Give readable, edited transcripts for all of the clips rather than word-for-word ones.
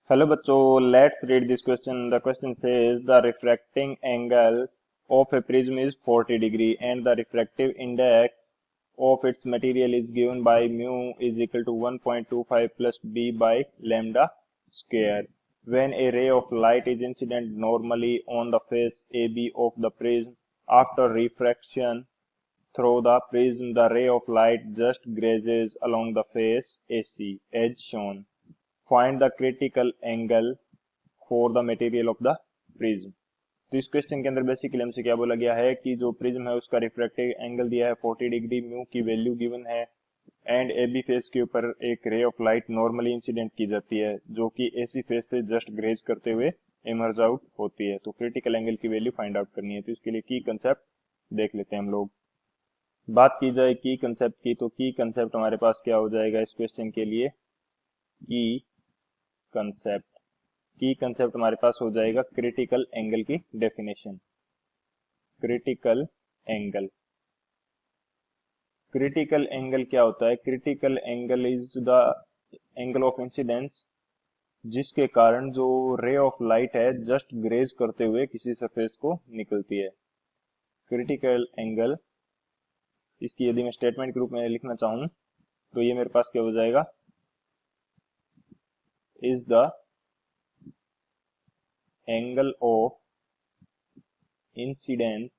Hello बच्चों, let's read this question. The question says the refracting angle of a prism is 40 degree and the refractive index of its material is given by mu is equal to 1.25 plus b by lambda square. When a ray of light is incident normally on the face AB of the prism, after refraction through the prism, the ray of light just grazes along the face AC as shown. Find the critical angle for the material of the prism. तो इस question के अंदर basically हमसे क्या बोला गया है कि जो प्रिज्म है उसका रिफ्रैक्टिव एंगल दिया है 40 डिग्री, म्यू की वैल्यू गिवन है एंड एबी फेस के ऊपर एक ray of light normally incident की जाती है जो कि एसी फेस से जस्ट ग्रेज करते हुए इमर्ज आउट होती है। तो क्रिटिकल एंगल की वैल्यू फाइंड आउट करनी है, तो इसके लिए की कंसेप्ट देख लेते हैं हम लोग। बात की जाए की कंसेप्ट की, तो की कंसेप्ट हमारे पास क्या हो जाएगा इस क्वेश्चन के लिए। की कंसेप्ट की कंसेप्ट हमारे पास हो जाएगा क्रिटिकल एंगल की definition. Critical angle, critical angle क्या होता है? Critical angle is the angle of incidence जिसके कारण जो रे ऑफ लाइट है जस्ट ग्रेज करते हुए किसी सरफेस को निकलती है। क्रिटिकल एंगल, इसकी यदि मैं स्टेटमेंट के रूप में लिखना चाहूं तो ये मेरे पास क्या हो जाएगा, is the angle of incidence,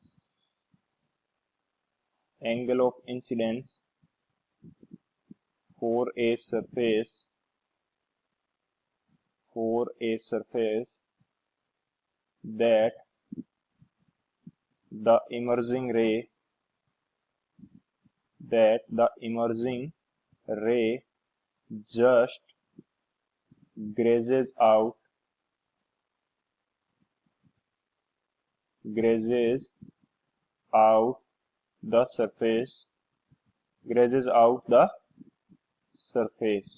angle of incidence for a surface that the emerging ray just grazes out the surface,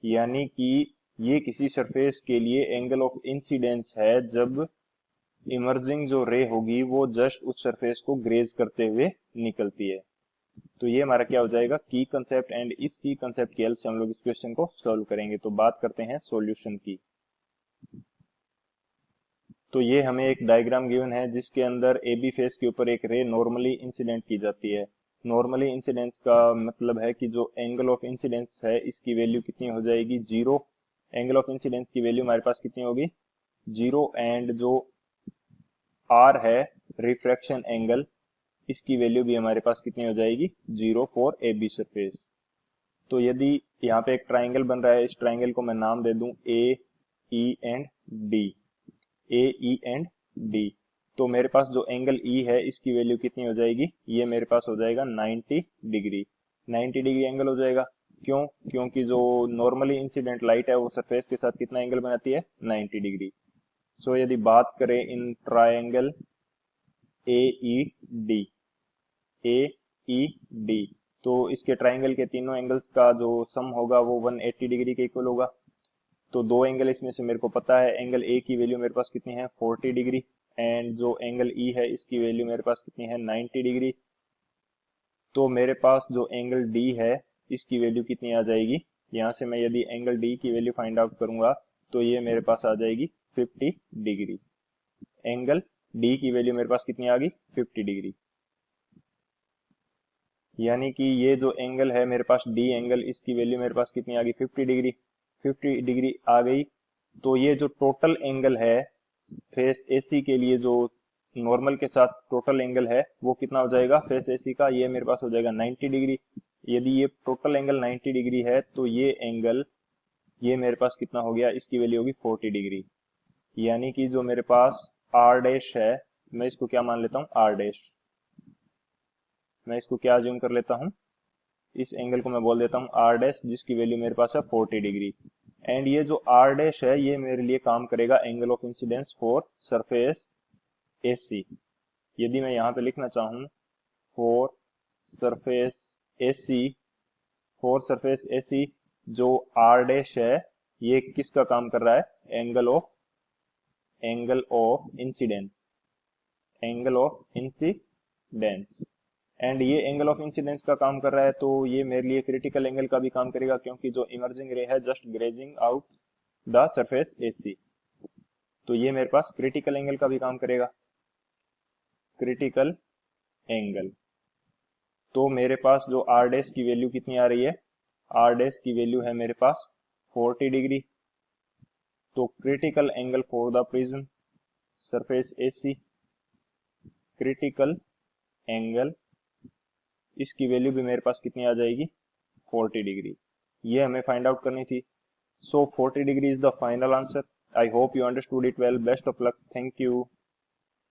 यानी कि ये किसी सरफेस के लिए एंगल ऑफ इंसिडेंस है जब इमर्जिंग जो रे होगी वो जस्ट उस सरफेस को ग्रेज करते हुए निकलती है। तो ये हमारा क्या हो जाएगा, की कंसेप्ट। एंड इस की कंसेप्ट की हेल्प से हम लोग इस क्वेश्चन को सॉल्व करेंगे। तो बात करते हैं सॉल्यूशन की। तो ये हमें एक डायग्राम गिवन है जिसके अंदर ए बी फेस के ऊपर एक रे नॉर्मली इंसिडेंट की जाती है। नॉर्मली इंसिडेंस का मतलब है कि जो एंगल ऑफ इंसिडेंस है इसकी वैल्यू कितनी हो जाएगी, जीरो। एंगल ऑफ इंसिडेंस की वैल्यू हमारे पास कितनी होगी, जीरो। एंड जो आर है रिफ्रैक्शन एंगल, इसकी वैल्यू भी हमारे पास कितनी हो जाएगी, zero for A B surface. तो यदि यहाँ पे एक ट्राइंगल बन रहा है, इस ट्राइंगल को मैं नाम दे दूं A E and D, A E and D, तो मेरे पास जो एंगल ई है इसकी वैल्यू कितनी हो जाएगी, ये मेरे पास हो जाएगा 90 डिग्री। 90 डिग्री एंगल हो जाएगा। क्यों? क्योंकि जो नॉर्मली इंसिडेंट लाइट है वो सरफेस के साथ कितना एंगल बनाती है, 90 डिग्री। सो यदि बात करें in triangle A E D, A E D, तो इसके ट्राइंगल के तीनों एंगल्स का जो सम होगा वो 180 डिग्री के इक्वल होगा। तो दो एंगल इसमें से मेरे को पता है, एंगल ए की वैल्यू मेरे पास कितनी है, 40 डिग्री, एंड जो एंगल ई है इसकी वैल्यू मेरे पास कितनी है, 90 डिग्री। तो मेरे पास जो एंगल डी है इसकी वैल्यू कितनी आ जाएगी, यहाँ से मैं यदि एंगल डी की वैल्यू फाइंड आउट करूंगा तो ये मेरे पास आ जाएगी 50 डिग्री। एंगल डी की वैल्यू मेरे पास कितनी आ गई, 50 डिग्री। यानी कि ये जो एंगल है मेरे पास डी एंगल, इसकी वैल्यू मेरे पास कितनी आ गई, 50 डिग्री। 50 डिग्री आ गई। तो ये जो टोटल एंगल है फेस एसी के लिए, जो नॉर्मल के साथ टोटल एंगल है वो कितना हो जाएगा फेस एसी का, ये मेरे पास हो जाएगा 90 डिग्री। यदि ये टोटल एंगल 90 डिग्री है तो ये एंगल, ये मेरे पास कितना हो गया, इसकी वैल्यू होगी 40 डिग्री। यानी कि जो मेरे पास आर डैश है, मैं इसको क्या मान लेता हूँ, आर डैश। मैं इसको क्या अज्यूम कर लेता हूँ, इस एंगल को मैं बोल देता हूँ आर डैश, जिसकी वैल्यू मेरे पास है 40 डिग्री। एंड ये जो आर डैश है ये मेरे लिए काम करेगा angle of incidence for surface AC. यदि मैं यहाँ पे लिखना चाहूँ for surface AC, for surface AC जो आर डैश है ये किसका काम कर रहा है, angle of incidence, angle of incidence, and ये एंगल ऑफ इंसिडेंस का काम कर रहा है, तो ये मेरे लिए क्रिटिकल एंगल का भी काम करेगा, क्योंकि जो इमर्जिंग रे है just grazing out the surface AC, तो ये मेरे पास क्रिटिकल एंगल का भी काम करेगा। क्रिटिकल एंगल, तो मेरे पास जो आर डैश की वैल्यू कितनी आ रही है, आर डैश की वैल्यू है मेरे पास 40 डिग्री। तो critical angle for the prism surface AC, critical angle, इसकी वैल्यू भी मेरे पास कितनी आ जाएगी, 40 डिग्री। ये हमें फाइंड आउट करनी थी। सो 40 degree is the final answer. I hope you understood it well. Best of luck. Thank you.